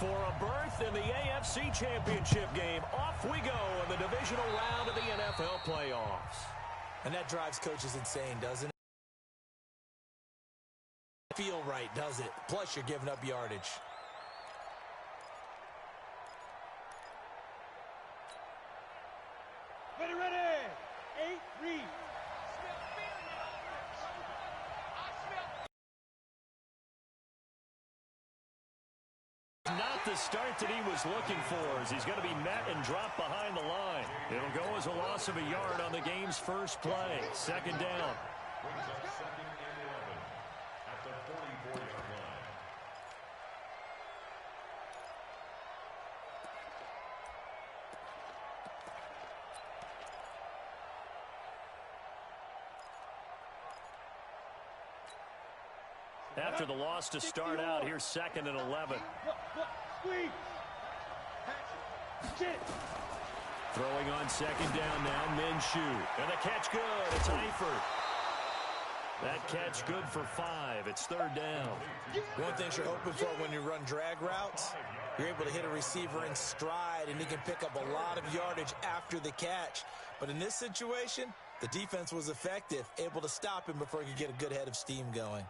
For a berth in the AFC Championship game, off we go in the divisional round of the NFL playoffs. And that drives coaches insane, doesn't it? Feel right, does it? Plus, you're giving up yardage. Ready. 8, read. Not the start that he was looking for, as he's going to be met and dropped behind the line. It'll go as a loss of a yard on the game's first play. Second down. At the 44-yard line. After the loss to start out, here's 2nd and 11. Squeeze. Throwing on 2nd down now, Minshew. And the catch good. It's Eifert. That catch good for 5. It's 3rd down. One thing you're hoping for when you run drag routes, you're able to hit a receiver in stride, and he can pick up a lot of yardage after the catch. But in this situation, the defense was effective, able to stop him before he could get a good head of steam going.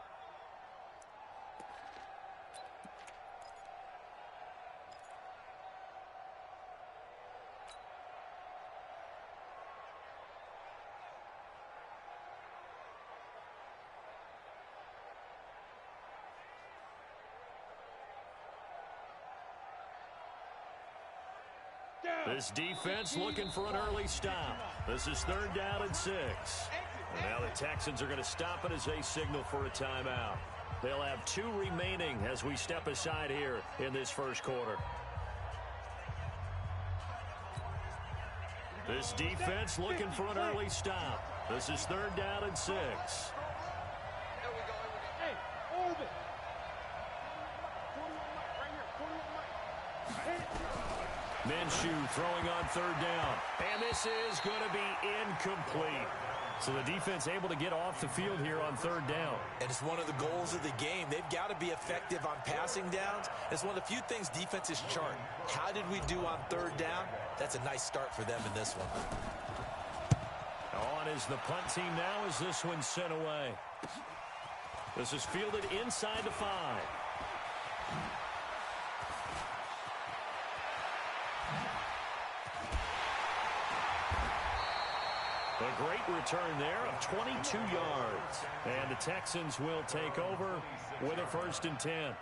This defense looking for an early stop. This is 3rd down and 6. And now the Texans are going to stop it as they signal for a timeout. They'll have 2 remaining as we step aside here in this first quarter. This defense looking for an early stop. This is 3rd down and 6. Hey, orbit. Minshew throwing on 3rd down. And this is going to be incomplete. So the defense able to get off the field here on 3rd down. And it's one of the goals of the game. They've got to be effective on passing downs. It's one of the few things defenses chart. How did we do on 3rd down? That's a nice start for them in this one. On is the punt team now as this one's sent away. This is fielded inside the 5. A great return there of 22 yards. And the Texans will take over with a 1st and 10.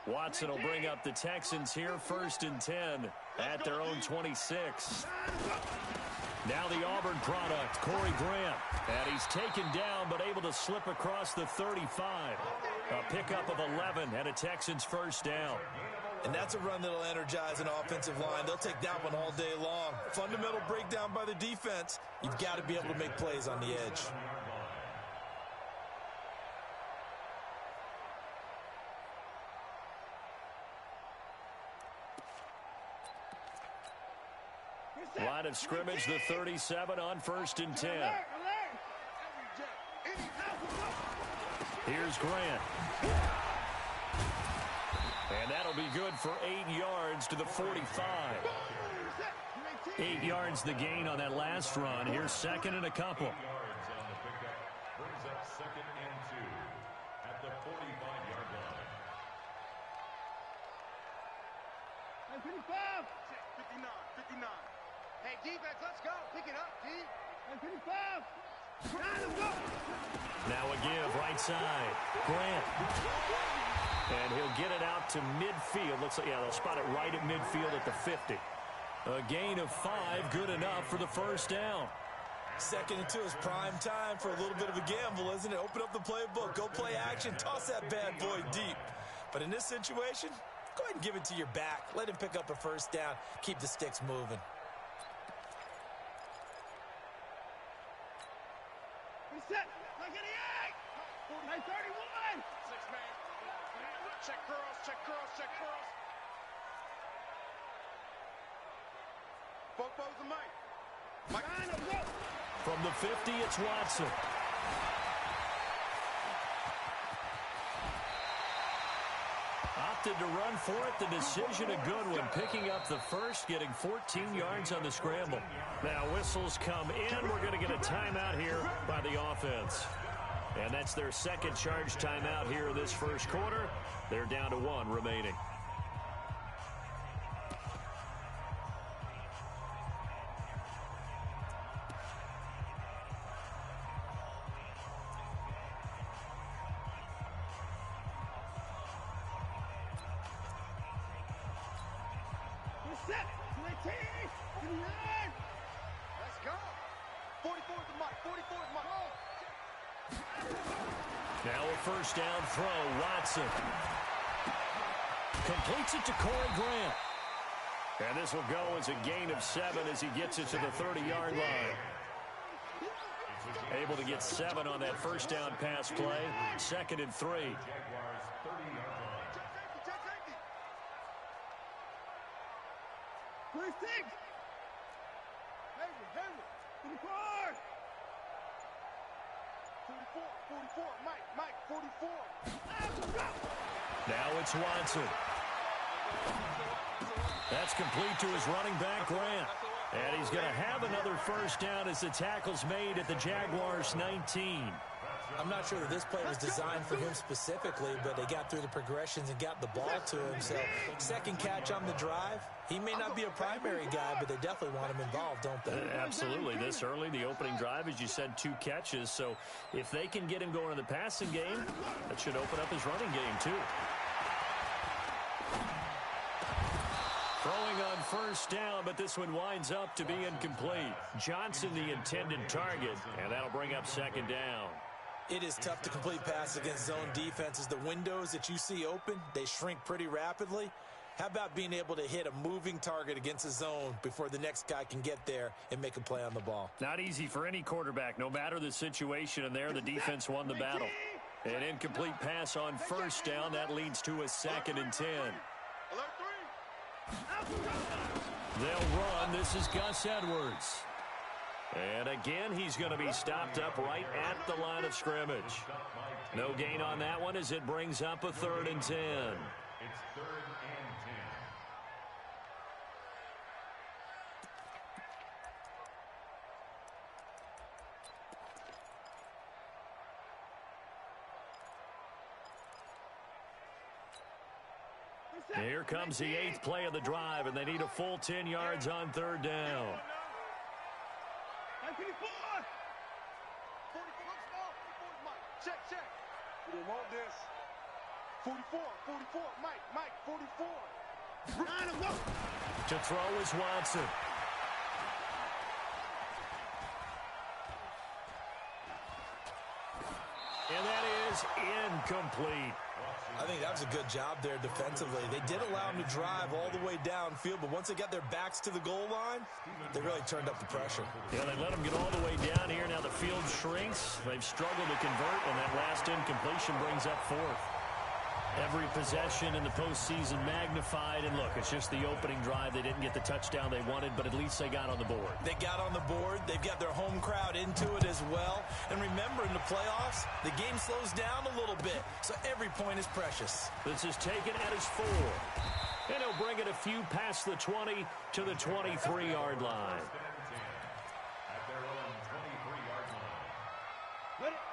Watson will bring up the Texans here, 1st and 10 at their own 26. Now the Auburn product, Corey Grant. And he's taken down but able to slip across the 35. A pickup of 11 and a Texans 1st down. And that's a run that'll energize an offensive line. They'll take that one all day long. Fundamental breakdown by the defense. You've got to be able to make plays on the edge. Line of scrimmage, the 37 on 1st and 10. Here's Grant. And that'll be good for 8 yards to the 45. 8 yards the gain on that last run. Here's 2nd and a couple. Brings up 2nd and 2 at the 45-yard line. 59. Hey, defense, let's go. Pick it up, D. 55. Let's go. Now a give, right side. Grant. And he'll get it out to midfield. Looks like, yeah, they'll spot it right at midfield at the 50. A gain of 5, good enough for the 1st down. 2nd and 2 is prime time for a little bit of a gamble, isn't it? Open up the playbook, go play action, toss that bad boy deep. But in this situation, go ahead and give it to your back. Let him pick up a 1st down. Keep the sticks moving. Set. Look at the 8. 31. 6 man. Check curls. Fofos to Mike. Mike. From the 50, it's Watson. Opted to run for it. The decision a good one. Picking up the first, getting 14 yards on the scramble. Now whistles come in. We're going to get a timeout here by the offense. And that's their second charge timeout here this first quarter. They're down to 1 remaining. Let's go. 44 to Mike. 44 to Mike. Now a first down throw. Watson completes it to Corey Grant. And this will go as a gain of 7 as he gets it to the 30-yard line. Able to get 7 on that first down pass play. 2nd and 3. Henry. 44. Mike. 44. Now it's Watson. That's complete to his running back, Grant. And he's going to have another first down as the tackle's made at the Jaguars' 19. I'm not sure that this play was designed for him specifically, but they got through the progressions and got the ball to him. So, second catch on the drive. He may not be a primary guy, but they definitely want him involved, don't they? Absolutely. This early, the opening drive, as you said, 2 catches. So, if they can get him going in the passing game, that should open up his running game, too. Throwing on first down, but this one winds up to be incomplete. Johnson, the intended target, and that'll bring up 2nd down. It is tough to complete pass against zone defenses. The windows that you see open, they shrink pretty rapidly. How about being able to hit a moving target against a zone before the next guy can get there and make a play on the ball? Not easy for any quarterback, no matter the situation, and there the defense won the battle. An incomplete pass on first down. That leads to a 2nd and 10. They'll run. This is Gus Edwards. And again, he's going to be stopped up right at the line of scrimmage. No gain on that one as it brings up a 3rd and 10. It's 3rd and 10. Here comes the 8th play of the drive, and they need a full 10 yards on 3rd down. Check. We want this. 44. Mike, 44. To throw is Watson. And that is incomplete. I think that was a good job there defensively. They did allow him to drive all the way downfield, but once they got their backs to the goal line, they really turned up the pressure. Yeah, they let him get all the way down here. Now the field shrinks. They've struggled to convert, and that last incompletion brings up 4th. Every possession in the postseason magnified, and look, it's just the opening drive. They didn't get the touchdown they wanted, but at least they got on the board. They got on the board. They've got their home crowd into it as well. And remember, in the playoffs, the game slows down a little bit, so every point is precious. This is taken at his 4. And he'll bring it a few past the 20 to the 23-yard line.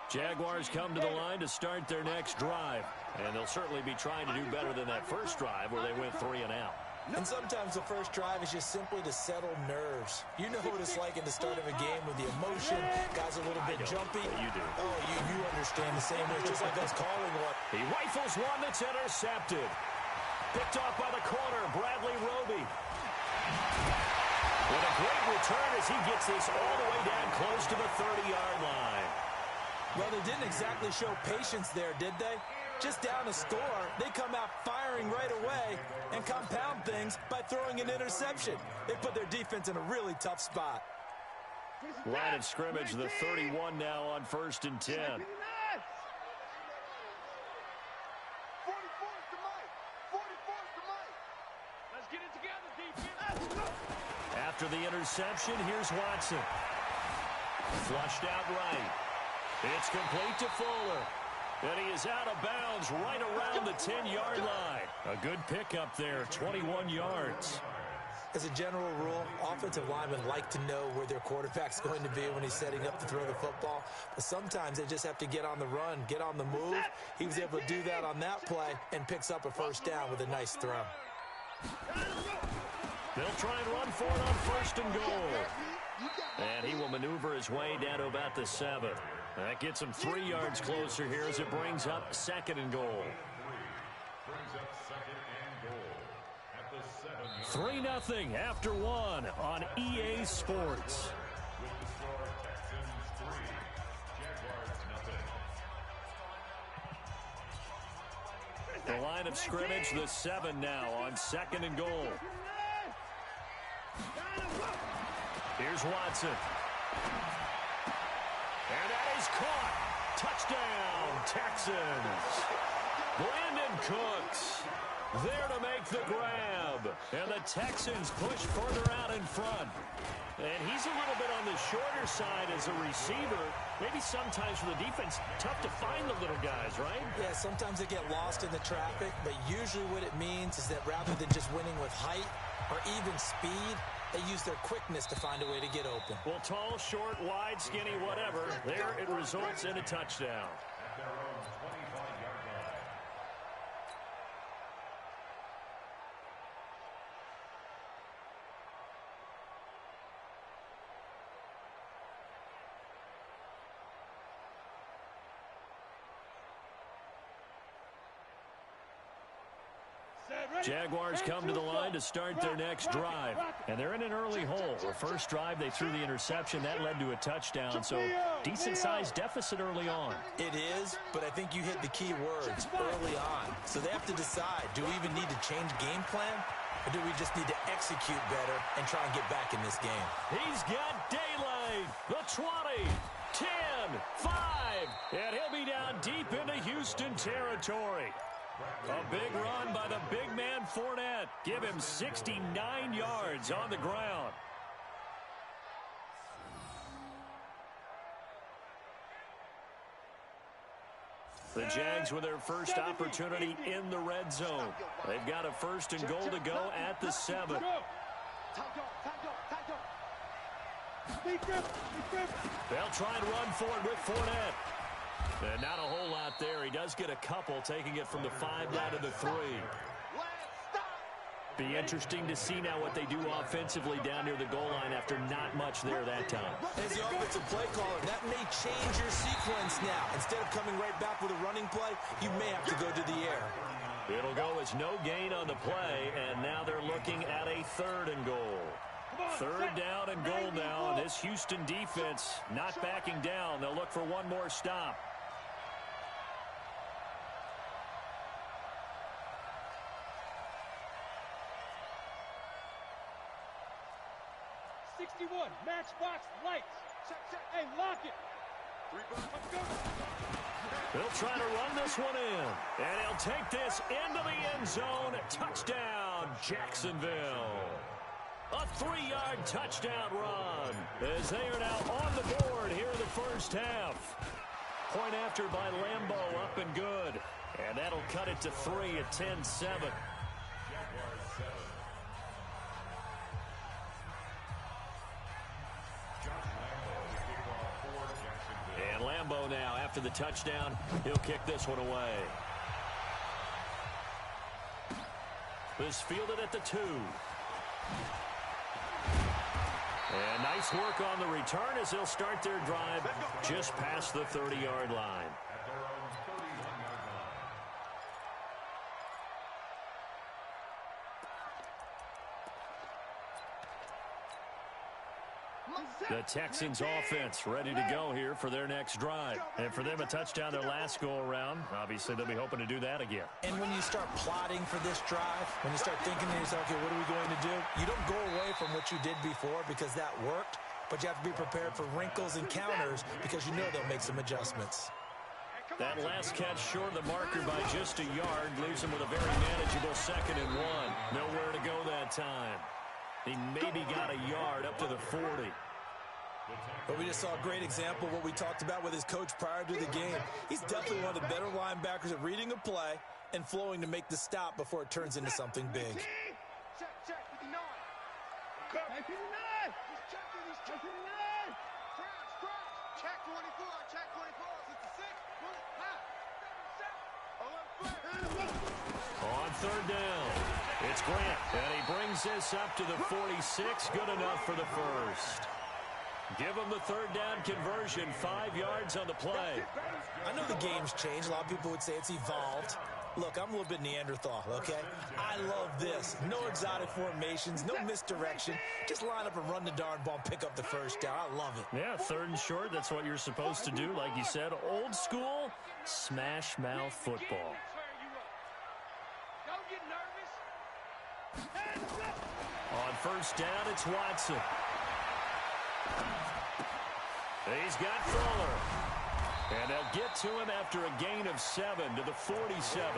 Jaguars come to the line to start their next drive. And they'll certainly be trying to do better than that first drive where they went 3 and out. And sometimes the first drive is just simply to settle nerves. You know what it's like in the start of a game with the emotion. Guys a little bit jumpy. You do. Oh, you understand the same way. Just like us calling one. He rifles one that's intercepted. Picked off by the corner, Bradley Roby. What a great return as he gets this all the way down close to the 30-yard line. Well, they didn't exactly show patience there, did they? Just down a score, they come out firing right away and compound things by throwing an interception. They put their defense in a really tough spot. Line of scrimmage, the 31 now on 1st and 10. 44 to Mike. 44 to Mike. Let's get it together, defense. After the interception, here's Watson. Flushed out right. It's complete to Fuller. And he is out of bounds right around the 10-yard line. A good pickup there, 21 yards. As a general rule, offensive linemen like to know where their quarterback's going to be when he's setting up to throw the football. But sometimes they just have to get on the run, get on the move. He was able to do that on that play and picks up a first down with a nice throw. They'll try and run for it on first and goal. And he will maneuver his way down to about the 7. That gets him 3 yards closer here as it brings up second and goal. 3-0 after 1 on EA Sports. The line of scrimmage, the 7 now on second and goal. Here's Watson. And that is caught. Touchdown, Texans. Brandon Cooks there to make the grab. And the Texans push further out in front. And he's a little bit on the shorter side as a receiver. Maybe sometimes for the defense, tough to find the little guys, right? Yeah, sometimes they get lost in the traffic, but usually what it means is that rather than just winning with height or even speed, they use their quickness to find a way to get open. Well, tall, short, wide, skinny, whatever, there it results in a touchdown. Jaguars come to the line to start their next drive. And they're in an early hole. The first drive, they threw the interception. That led to a touchdown. So decent-sized deficit early on. It is, but I think you hit the key words early on. So they have to decide, do we even need to change game plan? Or do we just need to execute better and try and get back in this game? He's got daylight. The 20, 10, 5. And he'll be down deep into Houston territory. A big run by the big man Fournette. Give him 69 yards on the ground. The Jags with their first opportunity in the red zone. They've got a first and goal to go at the 7. They'll try and run for it with Fournette. And not a whole lot there. He does get a couple, taking it from the 5 down to the 3. Be interesting to see now what they do offensively down near the goal line after not much there that time. As the offensive play caller, that may change your sequence now. Instead of coming right back with a running play, you may have to go to the air. It'll go as no gain on the play, and now they're looking at a 3rd and goal. 3rd down and goal now, and this Houston defense not backing down. They'll look for one more stop. 61, matchbox lights. Hey, lock it. Let's go. They'll try to run this one in. And he'll take this into the end zone. Touchdown, Jacksonville. A 3-yard touchdown run as they are now on the board here in the first half. Point after by Lambeau, up and good. And that'll cut it to 3 at 10-7. And Lambeau now, after the touchdown, he'll kick this one away. This fielded at the 2. And nice work on the return as they'll start their drive just past the 30-yard line. The Texans offense ready to go here for their next drive. And for them, a touchdown their last go-around. Obviously, they'll be hoping to do that again. And when you start plotting for this drive, when you start thinking to yourself, okay, what are we going to do? You don't go away from what you did before because that worked, but you have to be prepared for wrinkles and counters because you know they'll make some adjustments. That last catch short of the marker by just a yard leaves him with a very manageable 2nd and 1. Nowhere to go that time. He maybe got a yard up to the 40. But we just saw a great example of what we talked about with his coach prior to the game. He's definitely one of the better linebackers at reading a play and flowing to make the stop before it turns into something big. Check, 59. Check 59. He's checking. Crouch. Check 24. Check 24. It's a 6. On 3rd down, it's Grant, and he brings this up to the 46. Good enough for the first. Give him the 3rd down conversion, 5 yards on the play. I know the game's changed. A lot of people would say it's evolved. Look, I'm a little bit Neanderthal, okay? I love this. No exotic formations, no misdirection. Just line up and run the darn ball and pick up the first down. I love it. Yeah, 3rd and short, that's what you're supposed to do. Like you said, old school, smash mouth football. Don't get nervous. On 1st down, it's Watson. He's got Fuller. And they'll get to him after a gain of 7 to the 47.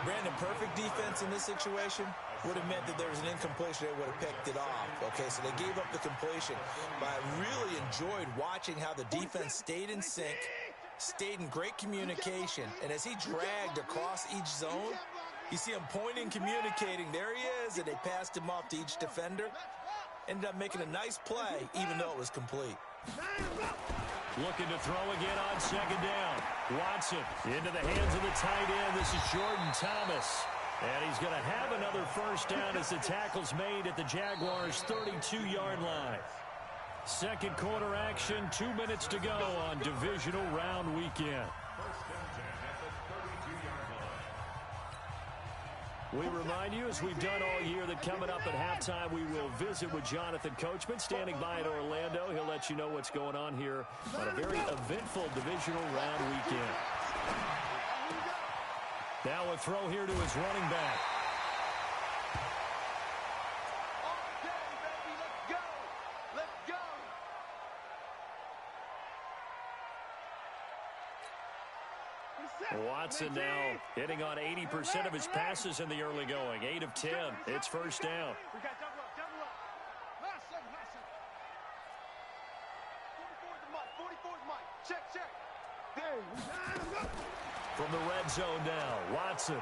Brandon, perfect defense in this situation would have meant that there was an incompletion. They would have picked it off. Okay, so they gave up the completion. But I really enjoyed watching how the defense stayed in sync, stayed in great communication. And as he dragged across each zone, you see him pointing, communicating. There he is, and they passed him off to each defender. Ended up making a nice play, even though it was complete. Looking to throw again on 2nd down. Watson into the hands of the tight end. This is Jordan Thomas. And he's going to have another 1st down as the tackle's made at the Jaguars' 32-yard line. 2nd quarter action, 2 minutes to go on divisional round weekend. We remind you, as we've done all year, that coming up at halftime, we will visit with Jonathan Coachman, standing by in Orlando. He'll let you know what's going on here on a very eventful divisional round weekend. Now a throw here to his running back. Watson now hitting on 80% of his passes in the early going. 8 of 10. It's 1st down. We got double up. Hustle. 44 is Mike. Check. From the red zone now, Watson.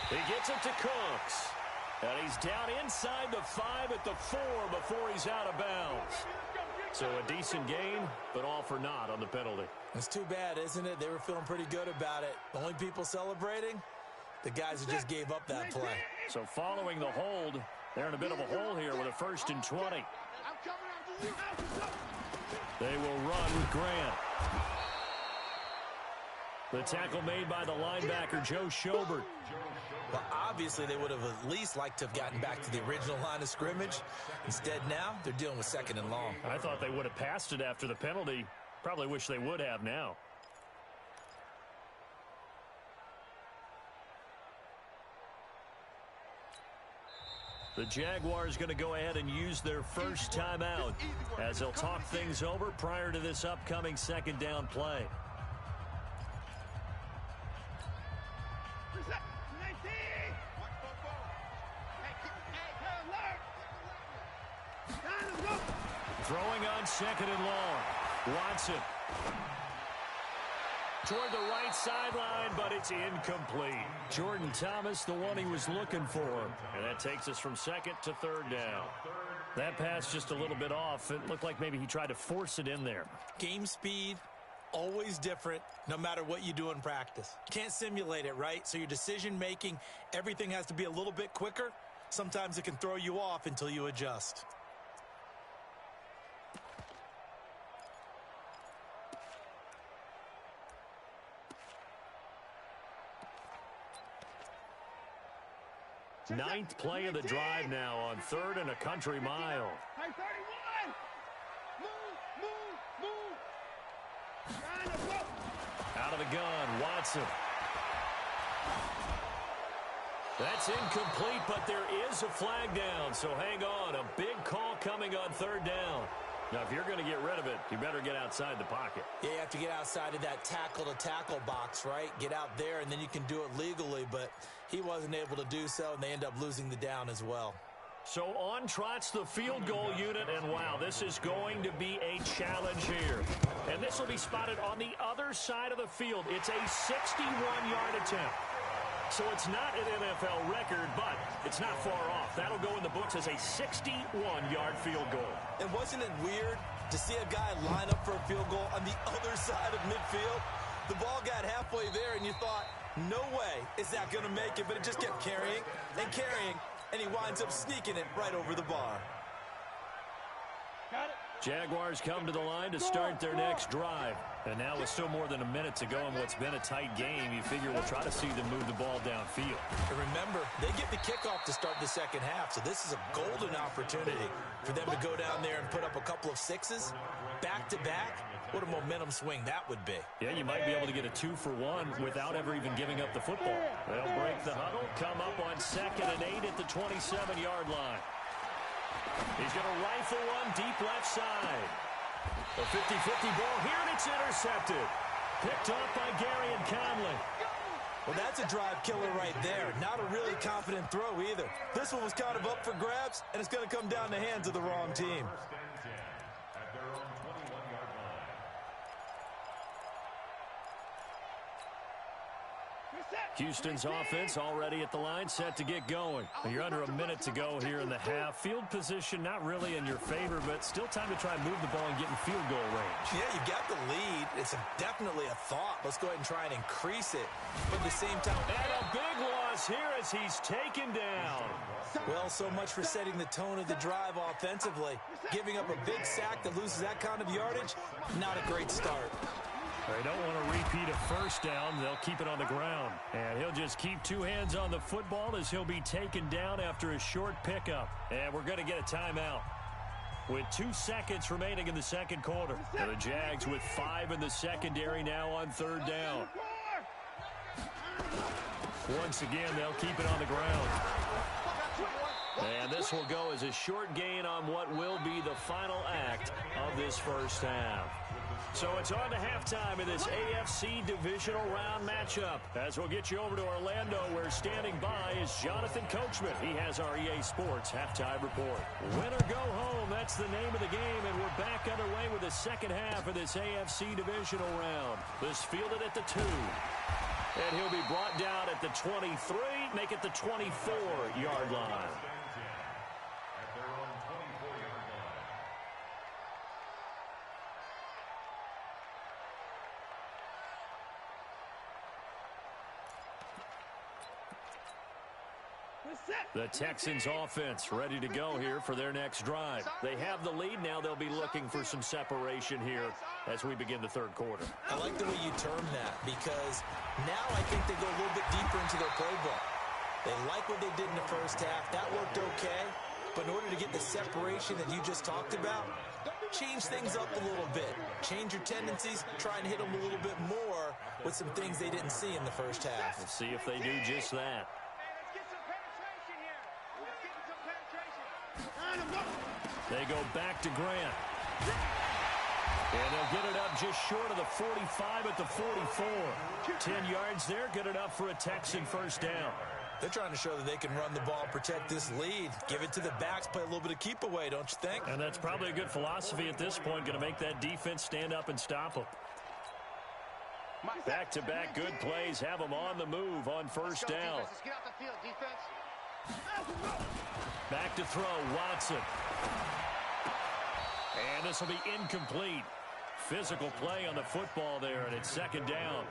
He gets it to Cooks. And he's down inside the 5 at the 4 before he's out of bounds. So a decent gain, but all for naught on the penalty. It's too bad, isn't it? They were feeling pretty good about it. The only people celebrating, the guys who just gave up that play. So following the hold, they're in a bit of a hole here with a 1st and 20. They will run with Grant. The tackle made by the linebacker, Joe Schobert. Well, obviously, they would have at least liked to have gotten back to the original line of scrimmage. Instead, now, they're dealing with 2nd and long. I thought they would have passed it after the penalty. Probably wish they would have now. The Jaguars going to go ahead and use their first timeout as they'll talk things over prior to this upcoming 2nd down play. Throwing on 2nd and long. Watson. Toward the right sideline, but it's incomplete. Jordan Thomas, the one he was looking for. And that takes us from 2nd to 3rd down. That pass just a little bit off. It looked like maybe he tried to force it in there. Game speed, always different, no matter what you do in practice. You can't simulate it, right? So your decision-making, everything has to be a little bit quicker. Sometimes it can throw you off until you adjust. Ninth play of the drive now on 3rd and a country mile. Hey, 31! Move! Out of the gun, Watson. That's incomplete, but there is a flag down, so hang on. A big call coming on third down. Now, if you're going to get rid of it, you better get outside the pocket. Yeah, you have to get outside of that tackle-to-tackle box, right? Get out there, and then you can do it legally, but he wasn't able to do so, and they end up losing the down as well. So on trots the field goal unit, and wow, this is going to be a challenge here. And this will be spotted on the other side of the field. It's a 61-yard attempt. So it's not an NFL record, but it's not far off. That'll go in the books as a 61-yard field goal. And wasn't it weird to see a guy line up for a field goal on the other side of midfield? The ball got halfway there, and you thought, no way is that going to make it, but it just kept carrying and carrying, and he winds up sneaking it right over the bar. Got it. Jaguars come to the line to start their next drive. And now with still more than a minute to go in what's been a tight game, you figure we'll try to see them move the ball downfield. And remember, they get the kickoff to start the second half, so this is a golden opportunity for them to go down there and put up a couple of sixes back-to-back. What a momentum swing that would be. Yeah, you might be able to get a 2-for-1 without ever even giving up the football. They'll break the huddle, come up on 2nd and 8 at the 27-yard line. He's going to rifle one deep left side. A 50-50 ball here, and it's intercepted. Picked off by Gary and Conley. Well, that's a drive killer right there. Not a really confident throw either. This one was kind of up for grabs, and it's going to come down the hands of the wrong team. At their own 21-yard line. Houston's offense already at the line, set to get going. You're under a minute to go here in the half. Field position not really in your favor, but still time to try and move the ball and get in field goal range. Yeah, you got the lead. It's definitely a thought. Let's go ahead and try and increase it. But at the same time... And a big loss here as he's taken down. Well, so much for setting the tone of the drive offensively. Giving up a big sack that loses that kind of yardage, not a great start. They don't want to repeat a first down. They'll keep it on the ground. And he'll just keep two hands on the football as he'll be taken down after a short pickup. And we're going to get a timeout with 2 seconds remaining in the second quarter. And the Jags with 5 in the secondary now on third down. Once again, they'll keep it on the ground. And this will go as a short gain on what will be the final act of this first half. So it's on to halftime in this AFC divisional round matchup. As we'll get you over to Orlando, where standing by is Jonathan Coachman. He has our EA Sports halftime report. Win or go home, that's the name of the game, and we're back underway with the second half of this AFC divisional round. This fielded at the 2. And he'll be brought down at the 23, make it the 24-yard line. At their own 24-yard line. The Texans offense ready to go here for their next drive. They have the lead now. They'll be looking for some separation here as we begin the third quarter. I like the way you term that, because now I think they go a little bit deeper into their playbook. They like what they did in the first half. That worked okay. But in order to get the separation that you just talked about, change things up a little bit. Change your tendencies. Try and hit them a little bit more with some things they didn't see in the first half. Let's see if they do just that. They go back to Grant. And they'll get it up just short of the 45 at the 44. 10 yards there, good enough for a Texan first down. They're trying to show that they can run the ball, protect this lead. Give it to the backs, play a little bit of keep away, don't you think? And that's probably a good philosophy at this point, going to make that defense stand up and stop them. Back-to-back good plays have them on the move on first down. Let's get out the field, defense. Back to throw, Watson. And this will be incomplete. Physical play on the football there, and it's second down.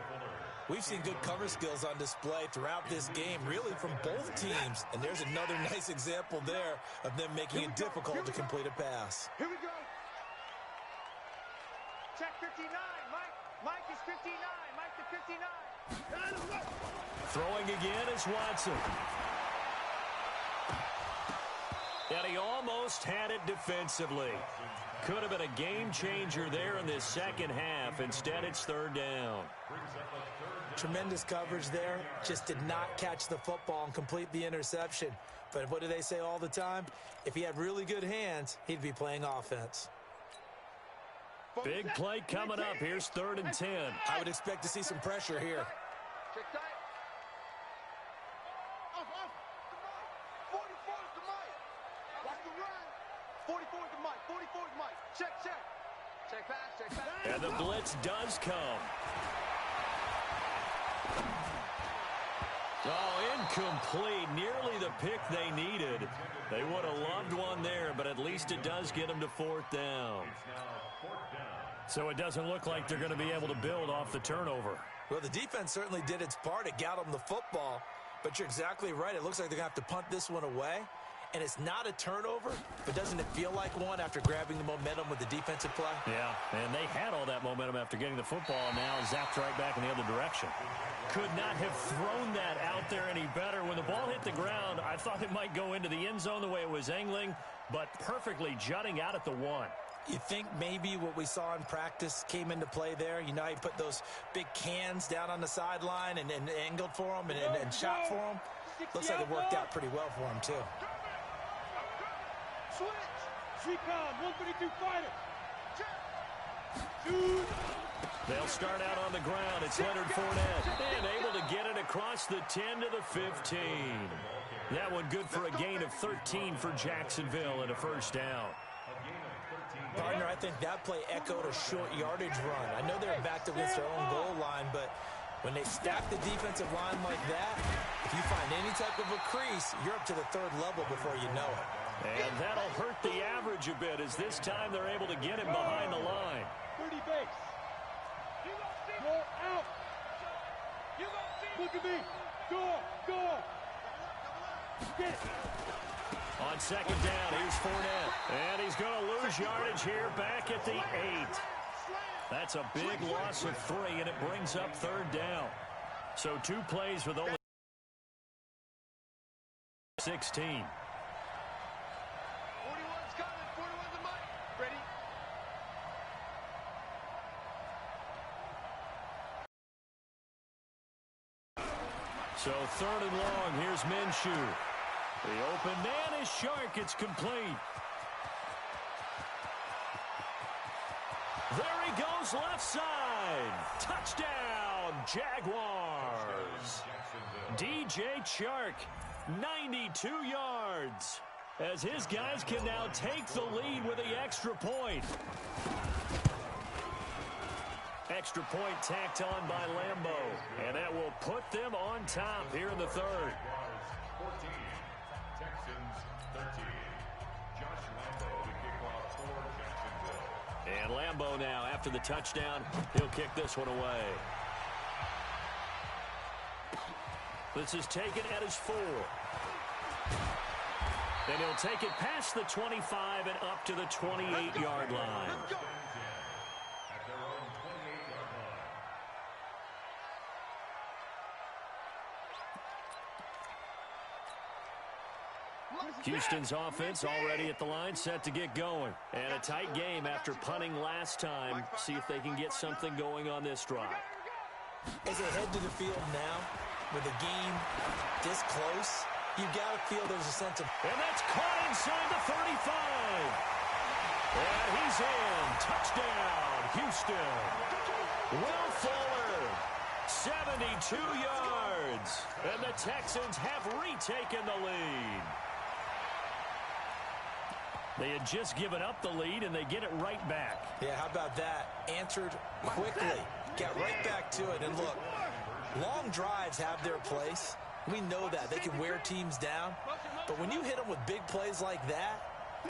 We've seen good cover skills on display throughout this game, really from both teams. And there's another nice example there of them making it difficult to complete a pass. Here we go. Check 59. Mike is 59. Mike to 59. Throwing again is Watson. And he almost had it defensively. Could have been a game changer there in this second half. Instead, it's third down. Tremendous coverage there. Just did not catch the football and complete the interception. But what do they say all the time? If he had really good hands, he'd be playing offense. Big play coming up. Here's 3rd and 10. I would expect to see some pressure here. Check tight. Off. 44 is the mic. Watch the run. 44 is the mic. 44 is the mic. Check. Check pass. And the blitz does come. Oh, incomplete. Nearly the pick they needed. They would have loved one there, but at least it does get them to 4th down. So it doesn't look like they're going to be able to build off the turnover. Well, the defense certainly did its part. It got them the football. But you're exactly right. It looks like they're going to have to punt this one away. And it's not a turnover, but doesn't it feel like one after grabbing the momentum with the defensive play? Yeah, and they had all that momentum after getting the football, and now zapped right back in the other direction. Could not have thrown that out there any better. When the ball hit the ground, I thought it might go into the end zone the way it was angling, but perfectly jutting out at the 1. You think maybe what we saw in practice came into play there? You know, he put those big cans down on the sideline and angled for them and shot for them. Looks like it worked out pretty well for him, too. Switch. Recon, 132 fighter. Shoot. They'll start out on the ground. It's Leonard Fournette. And able to get it across the 10 to the 15. That one good for a gain of 13 for Jacksonville and a 1st down. Partner, I think that play echoed a short yardage run. I know they're backed against their own goal line, but when they stack the defensive line like that, if you find any type of a crease, you're up to the 3rd level before you know it. And that'll hurt the average a bit as this time they're able to get him behind the line. 30 base. Go out. Look at me. Go. Get it. On 2nd down, here's Fournette. And he's going to lose yardage here back at the 8. That's a big loss of 3, and it brings up 3rd down. So 2 plays with only 16. 41's coming. 41's the mic. Ready? So 3rd and long. Here's Minshew. The open man is Shark. It's complete. There he goes left side. Touchdown, Jaguars. DJ Chark, 92 yards. As his guys can now take the lead with the extra point. Extra point tacked on by Lambo. And that will put them on top here in the 3rd. 14, Texans 13. Josh Lambo to kick off for Jacksonville. And Lambo now, after the touchdown, he'll kick this one away. This is taken at his 4. Then he'll take it past the 25 and up to the 28-yard line. At their own 28-yard line. Houston's offense already at the line, set to get going. And a tight game after punting last time. See if they can get something going on this drive. As they head to the field now, with the game this close, you got to feel there's a sense of... And that's caught inside the 35. And he's in. Touchdown, Houston. Will Fuller, 72 yards. And the Texans have retaken the lead. They had just given up the lead, and they get it right back. Yeah, how about that? Answered quickly. Get right back to it. And look, long drives have their place. We know that. They can wear teams down. But when you hit them with big plays like that,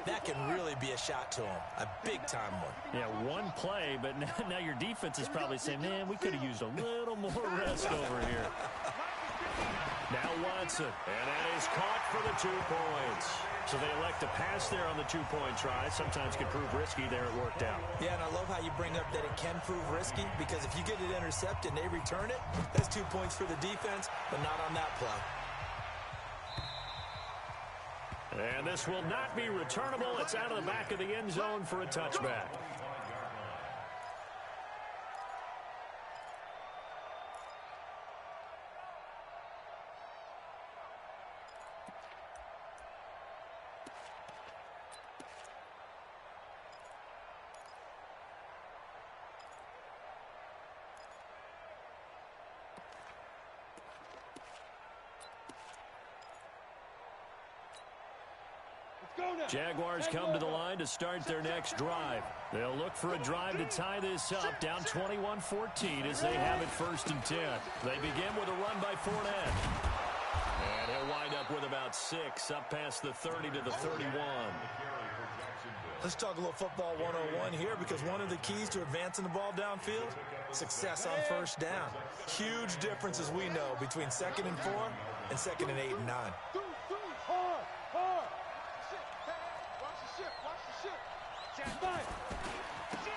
that can really be a shot to them. A big-time one. Yeah, one play, but now your defense is probably saying, man, we could have used a little more rest over here. Now Watson, and that is caught for the 2 points. So they elect to pass there on the 2-point try. Sometimes can prove risky. There it worked out. Yeah, and I love how you bring up that it can prove risky, because if you get it intercepted and they return it, that's 2 points for the defense, but not on that play. And this will not be returnable. It's out of the back of the end zone for a touchback. Jaguars come to the line to start their next drive. They'll look for a drive to tie this up, down 21-14 as they have it 1st and 10. They begin with a run by Fournette. And he'll wind up with about 6, up past the 30 to the 31. Let's talk a little football 101 here, because one of the keys to advancing the ball downfield, success on 1st down. Huge difference, as we know, between 2nd and 4 and 2nd and 8 and 9.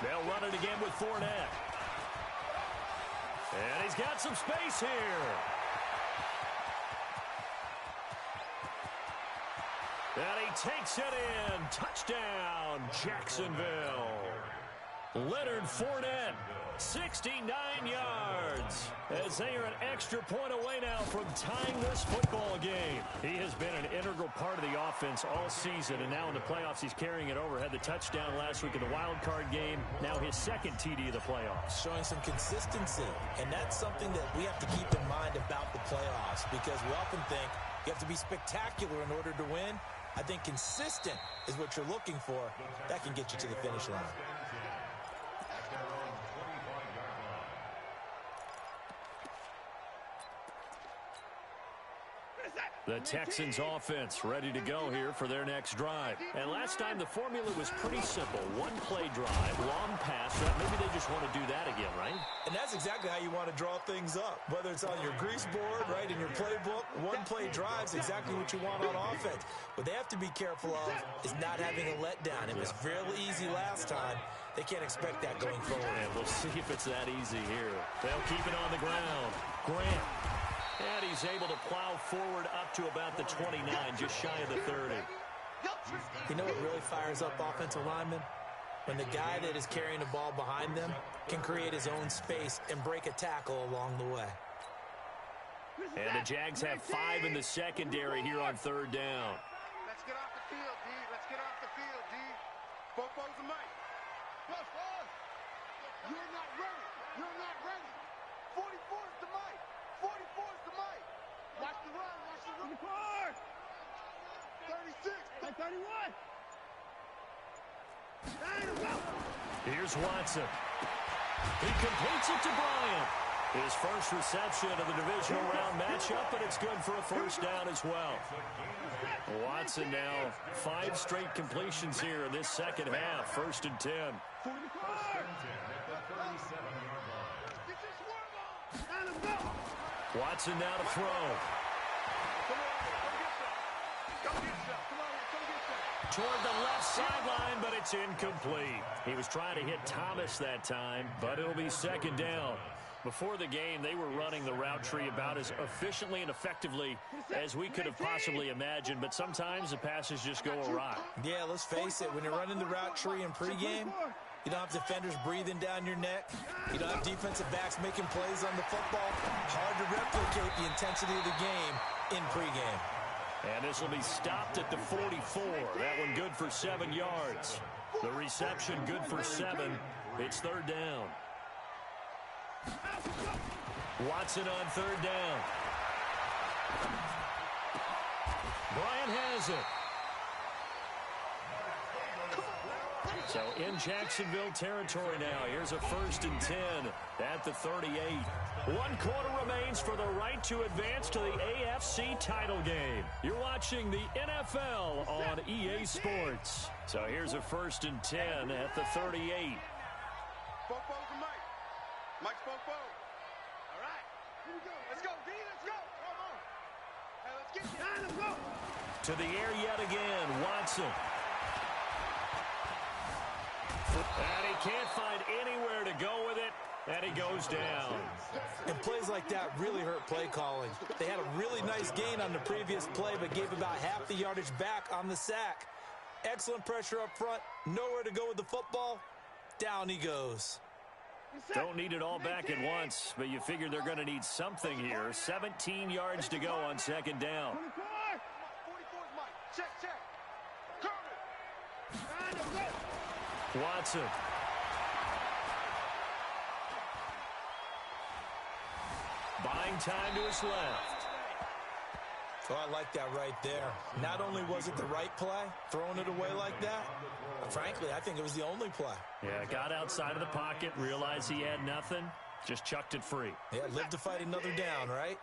They'll run it again with Fournette. And he's got some space here. And he takes it in. Touchdown, Jacksonville. Leonard Fournette, 69 yards, as they are an extra point away now from tying this football game. He has been an integral part of the offense all season, and now in the playoffs he's carrying it over. Had the touchdown last week in the wild card game, now his 2nd TD of the playoffs. Showing some consistency, and that's something that we have to keep in mind about the playoffs, because we often think you have to be spectacular in order to win. I think consistent is what you're looking for. That can get you to the finish line. The Texans offense ready to go here for their next drive. And last time the formula was pretty simple. One play drive, long pass. Maybe they just want to do that again, right? And that's exactly how you want to draw things up. Whether it's on your grease board, right, in your playbook, one play drive's exactly what you want on offense. What they have to be careful of is not having a letdown. It was fairly easy last time. They can't expect that going forward. And we'll see if it's that easy here. They'll keep it on the ground. Grant. And he's able to plow forward up to about the 29, just shy of the 30. You know what really fires up offensive linemen? When the guy that is carrying the ball behind them can create his own space and break a tackle along the way. And the Jags have 5 in the secondary here on 3rd down. Let's get off the field, D. Let's get off the field, D. Bobo's the mic. You're not ready. You're not ready. 44 is the mic. 44 is the mic. Watch the run. Watch the run. 36. 31. Here's Watson. He completes it to Bryant. His first reception of the divisional round matchup, but it's good for a 1st down as well. Watson now 5 straight completions here in this 2nd half. 1st and 10. Watson now to throw. Toward the left sideline, but it's incomplete. He was trying to hit Thomas that time, but it'll be 2nd down. Before the game, they were running the route tree about as efficiently and effectively as we could have possibly imagined, but sometimes the passes just go awry. Yeah, let's face it, when you're running the route tree in pregame, you don't have defenders breathing down your neck. You don't have defensive backs making plays on the football. Hard to replicate the intensity of the game in pregame. And this will be stopped at the 44. That one good for 7 yards. The reception good for 7. It's 3rd down. Watson on 3rd down. Bryant has it. So in Jacksonville territory now. Here's a 1st and 10 at the 38. 1 quarter remains for the right to advance to the AFC title game. You're watching the NFL on EA Sports. So here's a 1st and 10 at the 38. Bobo's the mic. Mike's Bobo. All right. Here we go. Let's go, D. Let's go. Come on. Hey, let's get it. Let's go. To the air yet again, Watson. And he can't find anywhere to go with it. And he goes down. And plays like that really hurt play calling. They had a really nice gain on the previous play, but gave about half the yardage back on the sack. Excellent pressure up front. Nowhere to go with the football. Down he goes. Don't need it all back at once, but you figure they're going to need something here. 17 yards to go on second down. 44's Mike. Check. Watson. Buying time to his left. Oh, I like that right there. Not only was it the right play, throwing it away like that, but frankly, I think it was the only play. Yeah, got outside of the pocket, realized he had nothing, just chucked it free. Yeah, live to fight another down, right?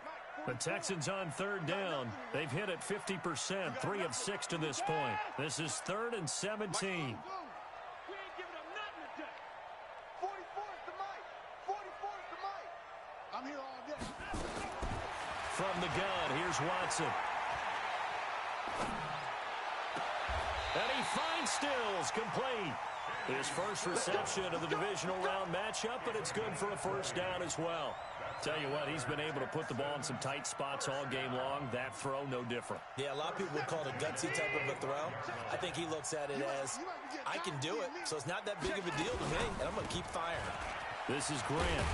The Texans on third down. They've hit it 50%, 3 of 6 to this point. This is 3rd and 17. We ain't giving up nothing today. 44's the Mike. 44's the Mike. I'm here all day. From the gun, here's Watson. And he finds Stills, complete. His first reception of the divisional round matchup, but it's good for a first down as well. Tell you what, he's been able to put the ball in some tight spots all game long. That throw, no different. Yeah, a lot of people would call it a gutsy type of a throw. I think he looks at it as, I can do it, so it's not that big of a deal to me, and I'm going to keep firing. This is Grant.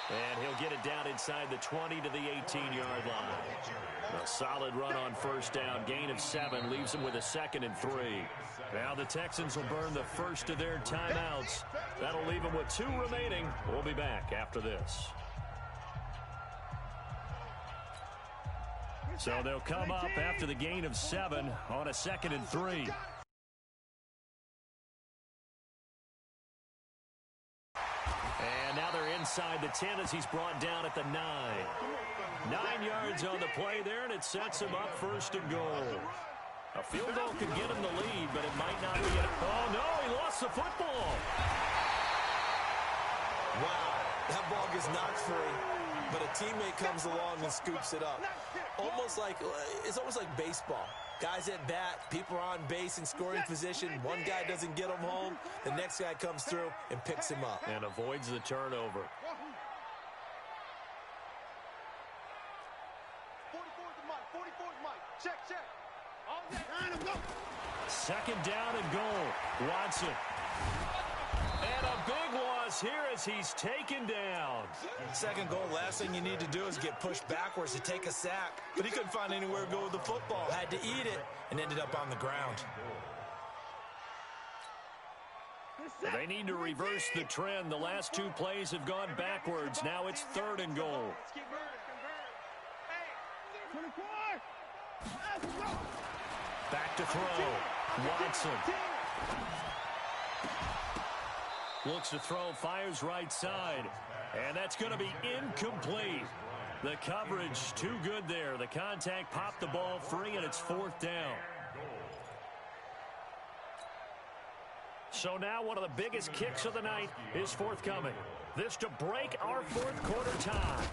And he'll get it down inside the 20 to the 18-yard line. A solid run on first down. Gain of 7 leaves him with a 2nd and 3. Now the Texans will burn the first of their timeouts. That'll leave them with 2 remaining. We'll be back after this. So they'll come up after the gain of 7 on a 2nd and 3. And now they're inside the 10 as he's brought down at the 9. 9 yards on the play there, and it sets him up 1st and goal. A field goal could get him the lead, but it might not be. Oh, no, he lost the football. Wow, that ball gets knocked free, but a teammate comes along and scoops it up. It's almost like baseball. Guys at bat, people are on base in scoring position. One guy doesn't get him home. The next guy comes through and picks him up. And avoids the turnover. 44's the Mike. 44's Mike. Check. All day. Go. 2nd down and goal. Watson. And a big loss here as he's taken down. 2nd goal, last thing you need to do is get pushed backwards to take a sack. But he couldn't find anywhere to go with the football. Had to eat it and ended up on the ground. They need to reverse the trend. The last 2 plays have gone backwards. Now it's 3rd and goal. 24. Back to throw. Watson. Looks to throw, fires right side. And that's going to be incomplete. The coverage too good there. The contact popped the ball free, and it's 4th down. So now one of the biggest kicks of the night is forthcoming. This to break our 4th quarter tie.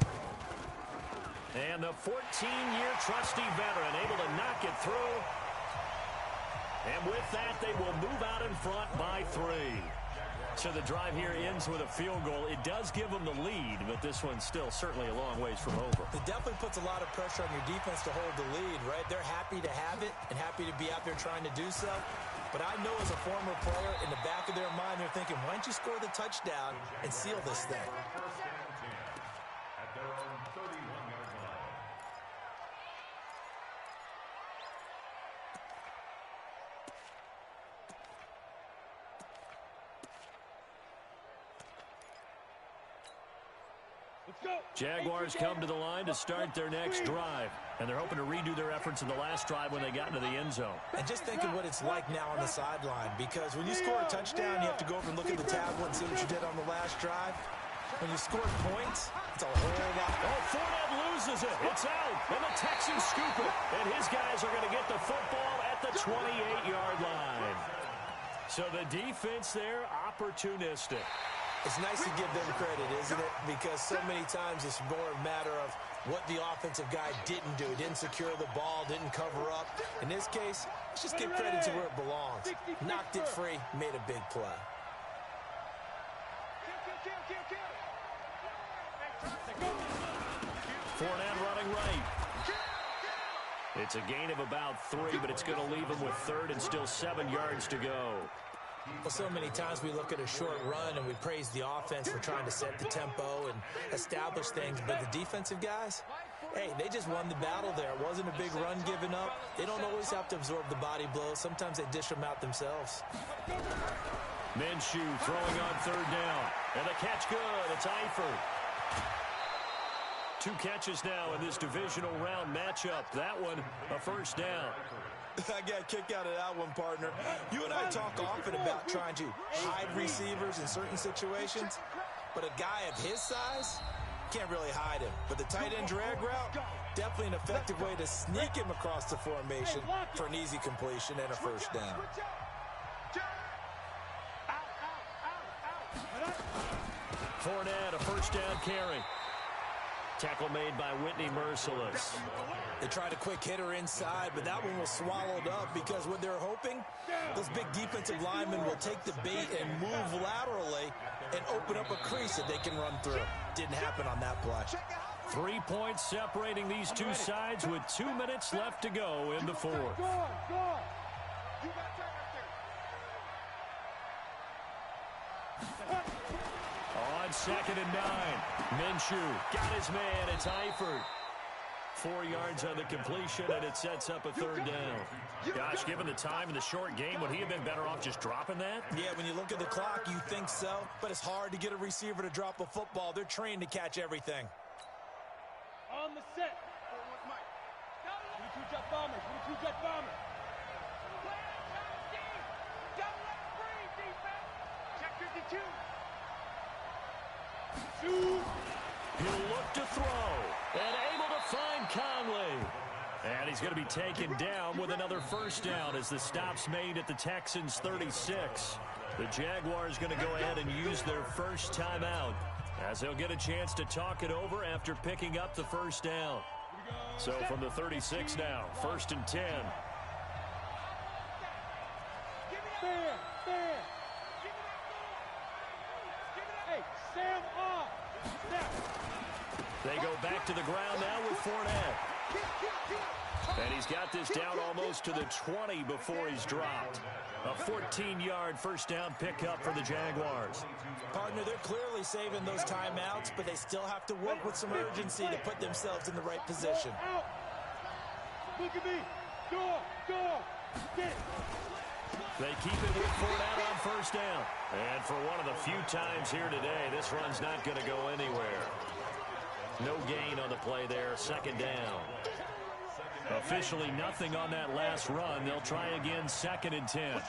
And the 14-year trusty veteran able to knock it through. And with that, they will move out in front by 3. So the drive here ends with a field goal. It does give them the lead, but this one's still certainly a long ways from over. It definitely puts a lot of pressure on your defense to hold the lead, right? They're happy to have it and happy to be out there trying to do so. But I know as a former player, in the back of their mind, they're thinking, why don't you score the touchdown and seal this thing? At their own 31-yard line. Jaguars come to the line to start their next drive. And they're hoping to redo their efforts in the last drive when they got into the end zone. And just think of what it's like now on the sideline, because when you score a touchdown, you have to go over and look at the tablet and see what you did on the last drive. When you score points, it's a whole lot. Oh, Fournette loses it. It's out. And the Texans scoop it. And his guys are going to get the football at the 28-yard line. So the defense there, opportunistic. It's nice to give them credit, isn't it? Because so many times it's more a matter of what the offensive guy didn't do. Didn't secure the ball, didn't cover up. In this case, let's just give credit to where it belongs. Knocked it free, made a big play. Fournette running right. It's a gain of about 3, but it's going to leave him with 3rd and still 7 yards to go. Well, so many times we look at a short run and we praise the offense for trying to set the tempo and establish things, but the defensive guys, hey, they just won the battle there. It wasn't a big run given up. They don't always have to absorb the body blows. Sometimes they dish them out themselves. Minshew throwing on 3rd down. And the catch good. It's Eifert. 2 catches now in this divisional round matchup. That one, a 1st down. I got a kick out of that one, partner. You and I talk often about trying to hide receivers in certain situations, but a guy of his size can't really hide him. But the tight end drag route, definitely an effective way to sneak him across the formation for an easy completion and a 1st down. Fournette, a 1st down carry. Tackle made by Whitney Merciless. They tried a quick hitter inside, but that one was swallowed up because what they're hoping, those big defensive linemen will take the bait and move laterally and open up a crease that they can run through. Didn't happen on that play. 3 points separating these two sides with 2 minutes left to go in the 4th. On 2nd and 9, Minshew got his man. It's Eifert. 4 yards on the completion, and it sets up a 3rd down. Gosh, given the time in the short game, would he have been better off just dropping that? Yeah, when you look at the clock, you think so, but it's hard to get a receiver to drop a football. They're trained to catch everything. On the set. 22 jet bombers. 22 jet bombers. Check 52. He'll look to throw, and able to find Conley. And he's going to be taken down with another 1st down as the stop's made at the Texans' 36. The Jaguars going to go ahead and use their first timeout as they'll get a chance to talk it over after picking up the 1st down. So from the 36 now, 1st and 10. Hey, Sam off. They go back to the ground now with Fournette. And he's got this down almost to the 20 before he's dropped. A 14-yard 1st down pickup for the Jaguars. Partner, they're clearly saving those timeouts, but they still have to work with some urgency to put themselves in the right position. Look at me. Go. Get it. They keep it with Fournette on 1st down. And for one of the few times here today, this run's not going to go anywhere. No gain on the play there, 2nd down. Officially nothing on that last run. They'll try again, 2nd and 10.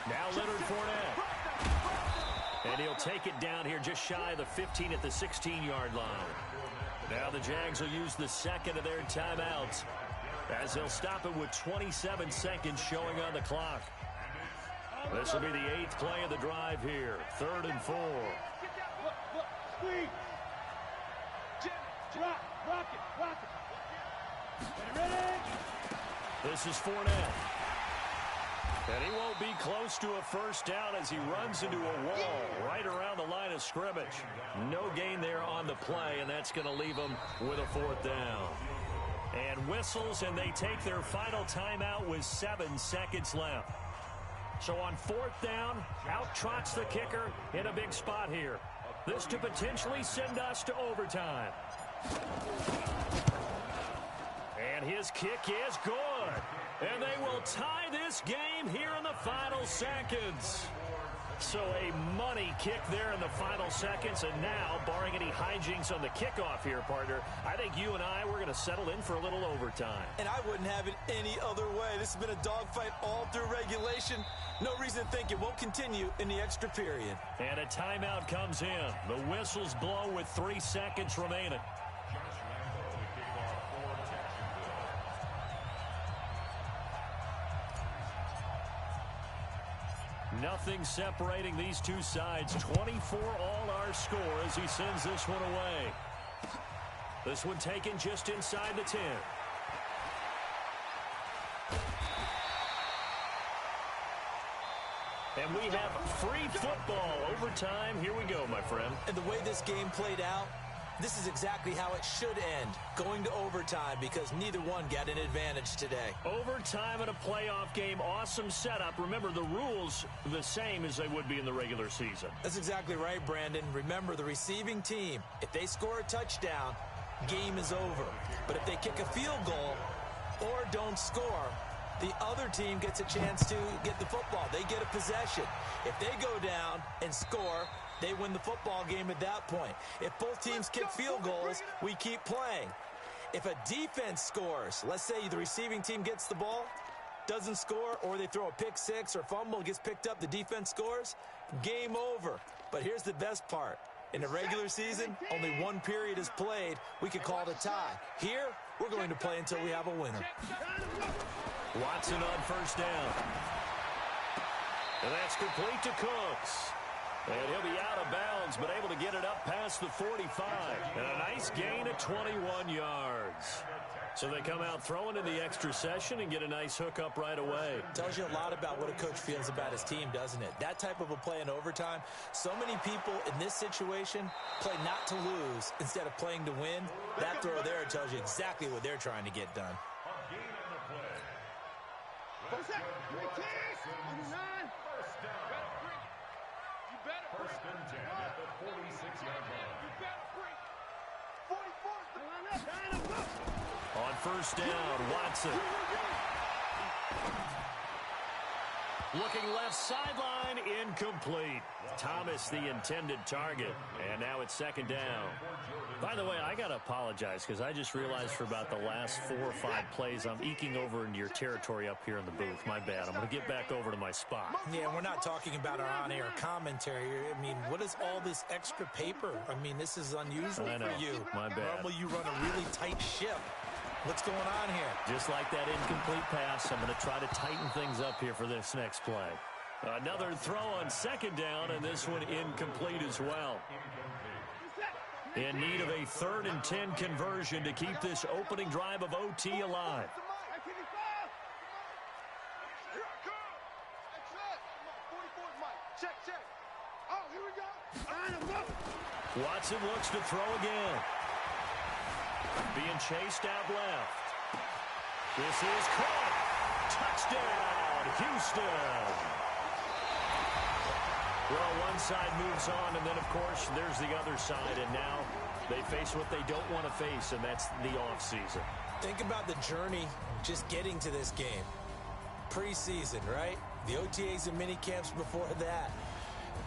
Now Leonard Fournette. And he'll take it down here just shy of the 15 at the 16-yard line. Now the Jags will use the 2nd of their timeouts as they'll stop it with 27 seconds showing on the clock. This will be the 8th play of the drive here. 3rd and 4. Squeeze. Rock it. Ready? This is Fournette. And he won't be close to a 1st down as he runs into a wall right around the line of scrimmage. No gain there on the play, and that's going to leave him with a 4th down. And whistles, and they take their final timeout with 7 seconds left. So on 4th down, out trots the kicker in a big spot here. This to potentially send us to overtime. And his kick is good. And they will tie this game here in the final seconds. So a money kick there in the final seconds. And now, barring any hijinks on the kickoff here, partner, I think you and I, we're going to settle in for a little overtime. And I wouldn't have it any other way. This has been a dogfight all through regulation. No reason to think it won't continue in the extra period. And a timeout comes in. The whistles blow with 3 seconds remaining. Nothing separating these two sides. 24 all our score as he sends this one away. This one taken just inside the 10. And we have free football. Overtime. Here we go, my friend. And the way this game played out, this is exactly how it should end, going to overtime, because neither one got an advantage today. Overtime in a playoff game, awesome setup. Remember, the rules the same as they would be in the regular season. That's exactly right, Brandon. Remember, the receiving team, if they score a touchdown, game is over. But if they kick a field goal or don't score, the other team gets a chance to get the football. They get a possession. If they go down and score, they win the football game at that point. If both teams kick field goals, we keep playing. If a defense scores, let's say the receiving team gets the ball, doesn't score, or they throw a pick six or fumble, gets picked up, the defense scores, game over. But here's the best part. In the regular season, only one period is played. We could call it a tie. Here, we're going to play until we have a winner. Watson on first down. And that's complete to Cooks. And he'll be out of bounds, but able to get it up past the 45. And a nice gain of 21 yards. So they come out throwing in the extra session and get a nice hook up right away. Tells you a lot about what a coach feels about his team, doesn't it? That type of a play in overtime. So many people in this situation play not to lose instead of playing to win. That throw there tells you exactly what they're trying to get done. First and 10 at the 46-yard line. On first down, Watson. Looking left sideline, incomplete. Thomas, the intended target. And now it's second down. By the way, I got to apologize because I just realized for about the last 4 or 5 plays, I'm eking over into your territory up here in the booth. My bad. I'm going to get back over to my spot. Yeah, we're not talking about our on-air commentary. I mean, what is all this extra paper? I mean, this is unusual I know. for you. My bad. Normally you run a really tight ship. What's going on here? Just like that incomplete pass, I'm going to try to tighten things up here for this next play. Another throw on second down, and this one incomplete as well. In need of a 3rd and 10 conversion to keep this opening drive of OT alive. Watson looks to throw again. Being chased out left. This is caught. Touchdown, Houston. Well, one side moves on, and then, of course, there's the other side, and now they face what they don't want to face, and that's the offseason. Think about the journey just getting to this game. Preseason, right? The OTAs and mini camps before that.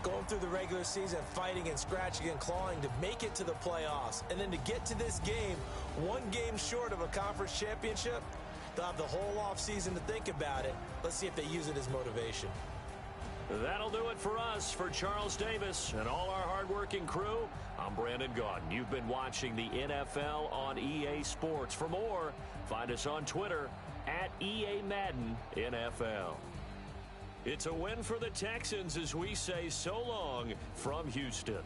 Going through the regular season, fighting and scratching and clawing to make it to the playoffs. And then to get to this game, one game short of a conference championship, they'll have the whole offseason to think about it. Let's see if they use it as motivation. That'll do it for us. For Charles Davis and all our hardworking crew, I'm Brandon Gaudin. You've been watching the NFL on EA Sports. For more, find us on Twitter at EA Madden NFL. It's a win for the Texans as we say so long from Houston.